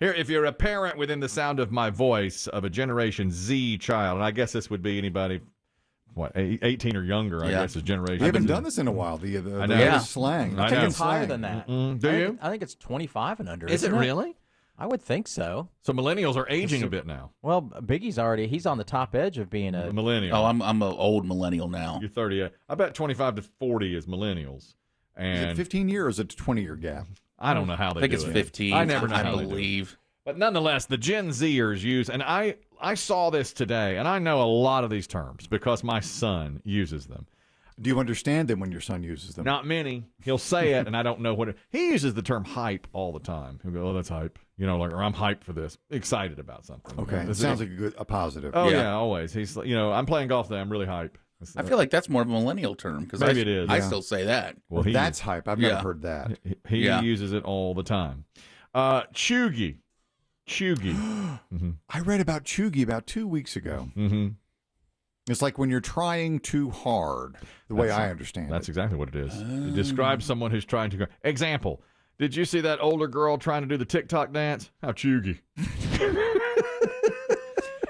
Here, if you're a parent within the sound of my voice of a Generation Z child, and I guess this would be anybody, 18 or younger, I guess is Generation Z. We haven't done this in a while, the slang. I think it's higher than that. Do you? I think it's 25 and under. Is it really? I would think so. So millennials are aging a bit now. Well, Biggie's he's on the top edge of being a millennial. Oh, I'm an old millennial now. You're 38. I bet 25 to 40 is millennials. And is it 15 years or is it a 20-year gap? I don't know how they do it. I think it's 15. I never know I how believe. They do it. But nonetheless, the Gen Zers use, and I saw this today, and I know a lot of these terms because my son uses them. Do you understand them when your son uses them? Not many. He'll say it, and I don't know what it. He uses the term hype all the time. He'll go, "Oh, that's hype," or "I'm hyped for this," excited about something. Okay, it sounds like a positive. Oh yeah, always. He's, I'm playing golf today. I'm really hype. I feel like that's more of a millennial term because maybe it is. I still say that. Well, that's hype. I've never heard that. He uses it all the time. Chuggy. I read about chuggy about 2 weeks ago. It's like when you're trying too hard, the way I understand it. That's exactly what it is. It describes someone who's trying to go. Example, did you see that older girl trying to do the TikTok dance? How chuggy.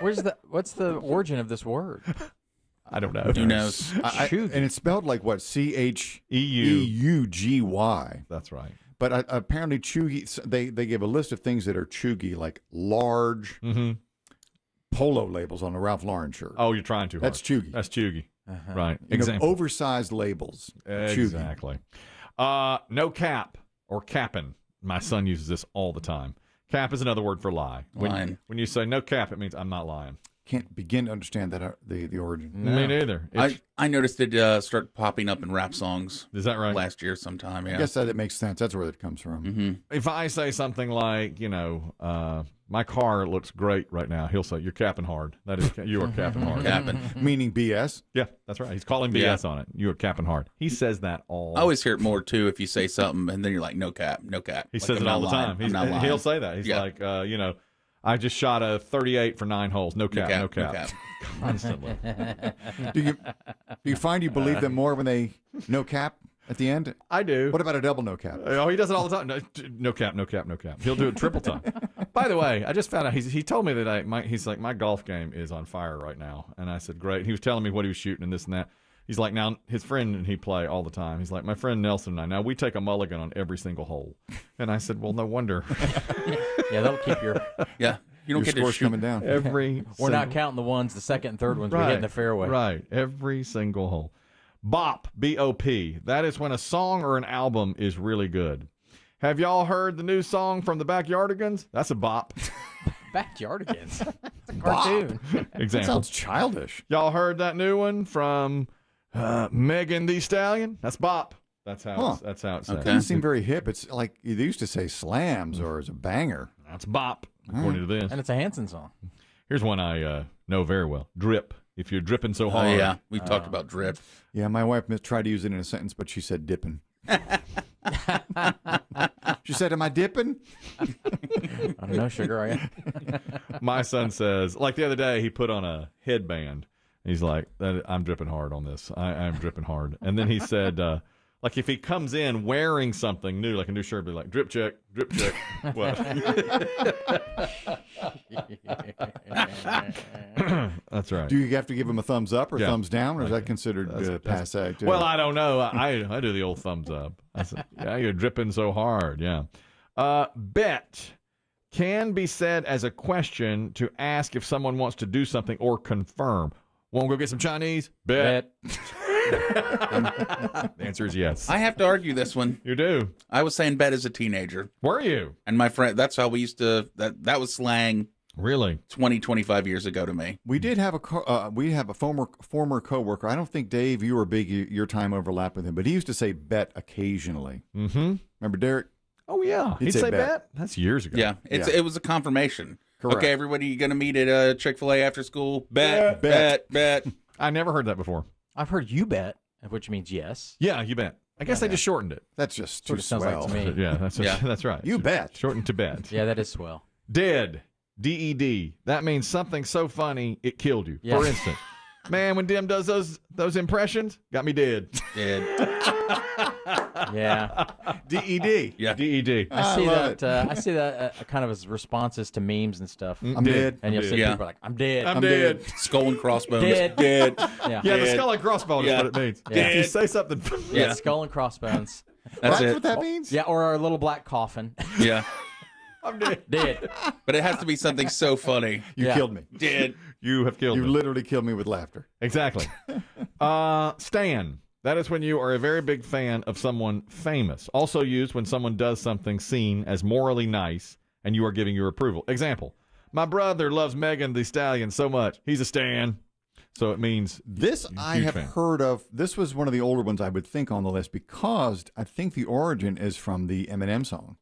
What's the origin of this word? I don't know. Who knows? And it's spelled like what? CHEUGY. That's right. But apparently chuggy, they give a list of things that are chuggy, like large polo labels on a Ralph Lauren shirt. Oh, you're trying too hard. That's chuggy. That's chuggy. Right. Example. Oversized labels. Exactly. No cap or capping. My son uses this all the time. Cap is another word for lie. Lying. When you say no cap, it means I'm not lying. Can't begin to understand that the origin. No. Me neither. I noticed it start popping up in rap songs. Is that right? Last year sometime, yeah. I guess that it makes sense. That's where it comes from. If I say something like, my car looks great right now, he'll say, you're capping hard. That is, you are capping hard. Capping. Meaning BS? Yeah, that's right. He's calling BS on it. You are capping hard. He says that all. I always hear it more, too, if you say something, and then you're like, no cap, no cap. He says it all the time. He'll say that. He's like, I just shot a 38 for 9 holes. No cap, no cap. Constantly. Do you find you believe them more when they no cap at the end? I do. What about a double no cap? Oh, he does it all the time. No cap, no cap, no cap. He'll do it triple time. By the way, I just found out, he told me that he's like, my golf game is on fire right now. And I said, great. He was telling me what he was shooting and this and that. He's like, now, his friend and he play all the time. He's like, my friend Nelson and I, now we take a mulligan on every single hole. And I said, well, no wonder. Yeah, that'll keep your... Yeah. You don't your get scores to shoot coming down. We're not counting the ones, the second and third ones we hit in the fairway. Right. Every single hole. Bop, B-O-P. That is when a song or an album is really good. Have y'all heard the new song from the Backyardigans? That's a bop. Backyardigans? It's a cartoon. Example. That sounds childish. Y'all heard that new one from Megan Thee Stallion? That's bop. That's how it sounds. It doesn't seem very hip. It's like they used to say slams or it's a banger. That's bop, according to this. And it's a Hanson song. Here's one I know very well. Drip. If you're dripping so hard. Oh, yeah. We talked about drip. Yeah, my wife tried to use it in a sentence, but she said dipping. She said, am I dipping? I don't know, sugar, are you? My son says, like the other day, he put on a headband. He's like, I'm dripping hard on this. I'm dripping hard. And then he said, like if he comes in wearing something new, like a new shirt, be like, drip check, drip check. What? That's right. Do you have to give him a thumbs up or thumbs down, or is that considered passe? Well, I don't know. I do the old thumbs up. I said, yeah, you're dripping so hard. Yeah. Bet can be said as a question to ask if someone wants to do something or confirm. Want to go get some Chinese? Bet. The answer is yes. I have to argue this one. You do. I was saying bet as a teenager. Were you? And my friend, that's how we used to, that was slang. Really? 20, 25 years ago to me. We did have a former coworker. I don't think, Dave, you or Biggie, your time overlapped with him, but he used to say bet occasionally. Mm-hmm. Remember Derek? Oh, yeah. He'd say bet? That's years ago. Yeah. It was a confirmation. Correct. Okay, everybody, you going to meet at Chick-fil-A after school? Bet. I never heard that before. I've heard you bet, which means yes. Yeah, you bet. I guess they just shortened it. That's just sort too of sounds swell. like to me. Yeah, that's right. You bet. Shortened to bet. Yeah, that is swell. Dead. D-E-D. That means something so funny it killed you. Yes. For instance, Man, when Demm does those impressions, got me dead. Dead. Yeah. DED. Yeah. DED. I see love that. I see that kind of as responses to memes and stuff. I'm dead. And you'll see Yeah. people like, "I'm dead." I'm dead. Skull and crossbones. Dead. Dead. Yeah. Yeah, the Dead. skull and crossbones is Yeah. what it means. Yeah. If you say something, Yeah. Skull and crossbones. That's That's it. what that means? Yeah, or our little black coffin. Yeah. I'm dead. Dead. But it has to be something so funny. You Yeah. killed me. Dead. You have killed You me. literally killed me with laughter. Exactly. Stan. That is when you are a very big fan of someone famous. Also used when someone does something seen as morally nice and you are giving your approval. Example, my brother loves Megan Thee Stallion so much. He's a Stan. So it means This I huge have fan. heard of. This was one of the older ones I would think on the list because I think the origin is from the Eminem song.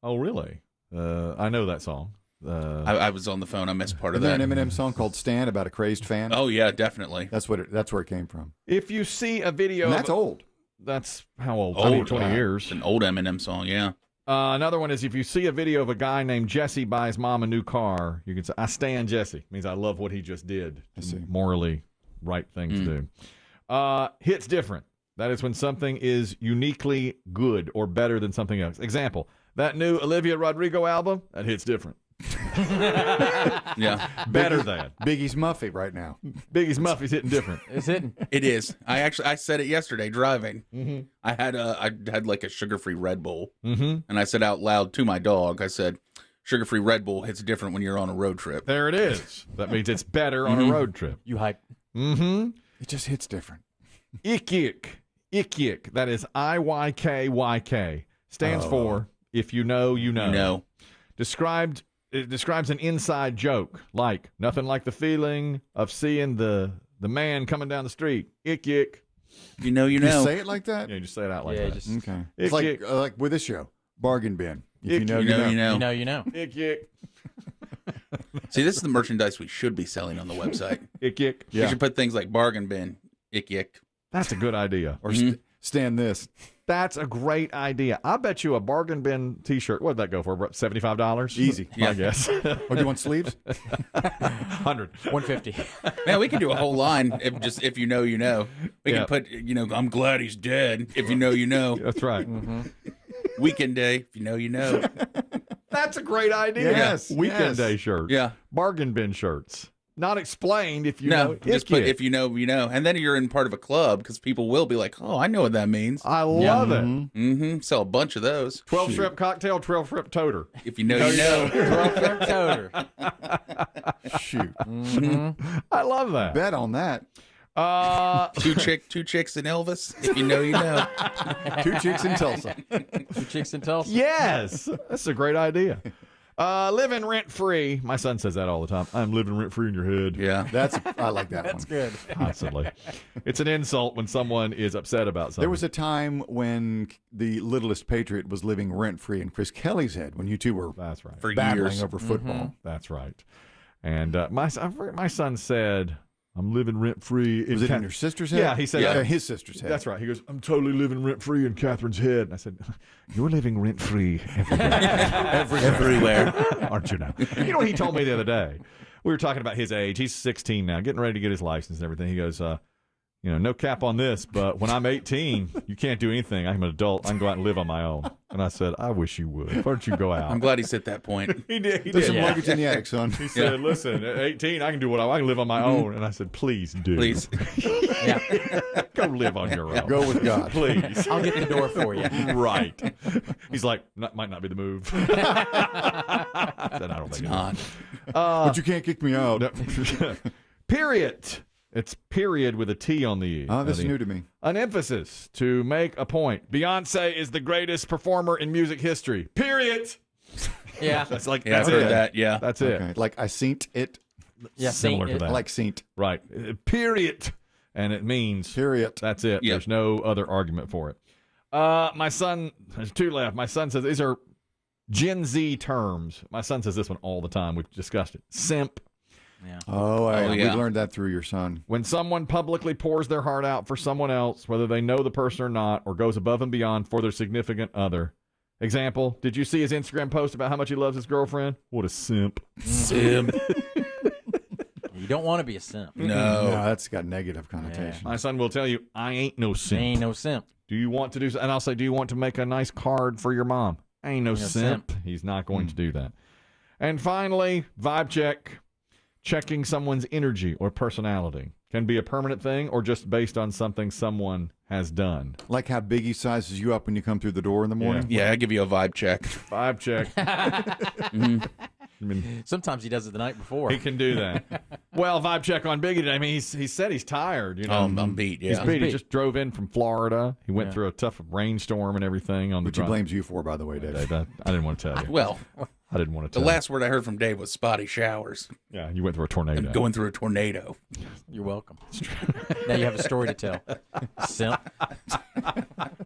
Oh, really? I know that song. I was on the phone. I missed part of Isn't there that. an Eminem song called "Stan" about a crazed fan? Oh, yeah, definitely. That's where it came from. If you see a video, And that's old. that's how old? I mean, 20 wow. years. It's an old Eminem song, yeah. Another one is if you see a video of a guy named Jesse buy his mom a new car, you can say, I stand Jesse. Means I love what he just did. I see. Morally right thing to do. Hits different. That is when something is uniquely good or better than something else. Example, that new Olivia Rodrigo album, that hits different. Yeah, Better than. Biggie's Muffy right now. Biggie's Muffy's hitting different. Is it? it is. I said it yesterday driving. Mm-hmm. I had like a sugar-free Red Bull, Mm-hmm. and I said out loud to my dog, I said, sugar-free Red Bull hits different when you're on a road trip. There it is. That means it's better on a road trip. You hype. Mm-hmm. It just hits different. Ikyk. Ikyk. That is IYKYK. Stands for if you know, you know. You know. It describes an inside joke, like nothing like the feeling of seeing the man coming down the street. Ikyk. You know, you You know. say it like that? Yeah, you just say it out like Yeah, that. just Okay. It's It's like with this show, bargain bin. If you Icky. know, You know, you know. you know. Ikyk. See, this is the merchandise we should be selling on the website. Ikyk. We should put things like bargain bin, ick yick. That's a good idea. Or stand this. That's a great idea. I bet you a bargain bin T-shirt. What'd that go for? About $75? Easy. I guess. Oh, do you want sleeves? 100. 150. Man, we could do a whole line if you know, you know. We Yeah. can put, I'm glad he's dead. If you know, you know. That's right. Weekend day. If you know, you know. That's a great idea. Yes, Weekend yes. day shirts. Yeah. Bargain bin shirts. Not explained if you No, know. just Icky. put if you know, you know. And then you're in part of a club because people will be like, oh, I know what that means. I love it. Mm-hmm. Sell a bunch of those. 12 shrimp cocktail, 12 shrimp toter. If you know, you know. Toter. Shoot. I love that. Bet on that. Two chicks and Elvis. If you know, you know. 2 chicks in Tulsa. Two chicks in Tulsa. Yes. That's a great idea. Living rent free. My son says that all the time. I'm living rent free in your head. Yeah. I like that That's one. good. Constantly. It's an insult when someone is upset about something. There was a time when the Littlest Patriot was living rent free in Chris Kelly's head when you two were That's right. For battling years. over football. That's right. And my son said, I'm living rent free. Was it in your sister's head? Yeah, he said that. his sister's head. That's right. He goes, I'm totally living rent free in Catherine's head. And I said, you're living rent free Everywhere. aren't you now? You know what he told me the other day? We were talking about his age. He's 16 now, getting ready to get his license and everything. He goes, no cap on this, but when I'm 18, you can't do anything. I'm an adult. I can go out and live on my own. And I said, I wish you would. Why don't you go out? I'm glad he's hit that point. He did. He There's some did. luggage in the attic, son. He said, listen, at 18, I can do what I can live on my own. And I said, please do. Please. Go live on your own. Go with God. Please. I'll get the door for you. Right. He's like, might not be the move. I said, I don't think Not. But you can't kick me out. No. Period. It's period with a T on the E. Oh, this is Eddie. new to me. An emphasis to make a point. Beyonce is the greatest performer in music history. Period. Yeah. That's like Yeah, I've that's heard it. that. Yeah. That's it. Okay. Like I seen it. Yeah. Similar see, to that. I like seen Right. Period. And it means Period. that's it. Yep. There's no other argument for it. My son, there's two left. My son says these are Gen Z terms. My son says this one all the time. We've discussed it. Simp. Oh, we yeah. learned that through your son. When someone publicly pours their heart out for someone else, whether they know the person or not, or goes above and beyond for their significant other. Example, did you see his Instagram post about how much he loves his girlfriend? What a simp. Simp. He don't want to be a simp. No, that's got negative connotation. My son will tell you, I ain't no simp. Ain't no simp. Do you want to do so? And I'll say, do you want to make a nice card for your mom? I ain't no simp. He's not going to do that. And finally, vibe check. Checking someone's energy or personality can be a permanent thing or just based on something someone has done. Like how Biggie sizes you up when you come through the door in the morning? Yeah, I give you a vibe check. Vibe check. Sometimes he does it the night before. He can do that. Well, vibe check on Biggie today. I mean, he said he's tired. You know, I'm beat. Yeah, he's beat. He just drove in from Florida. He went through a tough rainstorm and everything on the Which he drive. blames you for, by the way, Dave. I didn't want to tell you. Well, I didn't want to the tell last word I heard from Dave was spotty showers. Yeah, you went through a tornado. And going through a tornado. You're welcome. Now you have a story to tell. Simp.